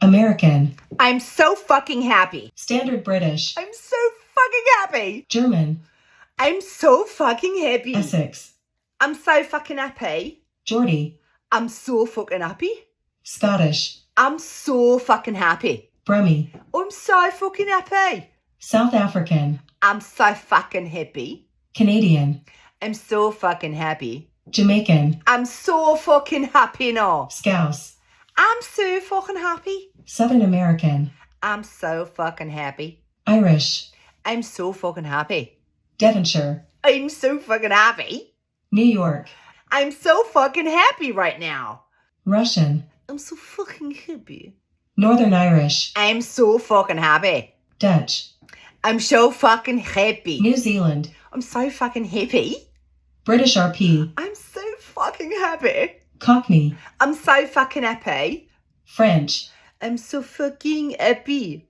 American. I'm so fucking happy. Standard British. I'm so fucking happy. German. I'm so fucking happy. Essex. I'm so fucking happy. Geordie. I'm so fucking happy. Scottish. I'm so fucking happy. Brummie. I'm so fucking happy. South African. I'm so fucking happy. Canadian. I'm so fucking happy. Jamaican. I'm so fucking happy now. Scouse. I'm so fucking happy. Southern American. I'm so fucking happy. Irish. I'm so fucking happy. Devonshire. I'm so fucking happy. New York. I'm so fucking happy right now. Russian. I'm so fucking happy. Northern Irish. I'm so fucking happy. Dutch. I'm so fucking happy. New Zealand. I'm so fucking happy. British RP. I'm so fucking happy. Cockney. I'm so fucking happy. French. I'm so fucking happy.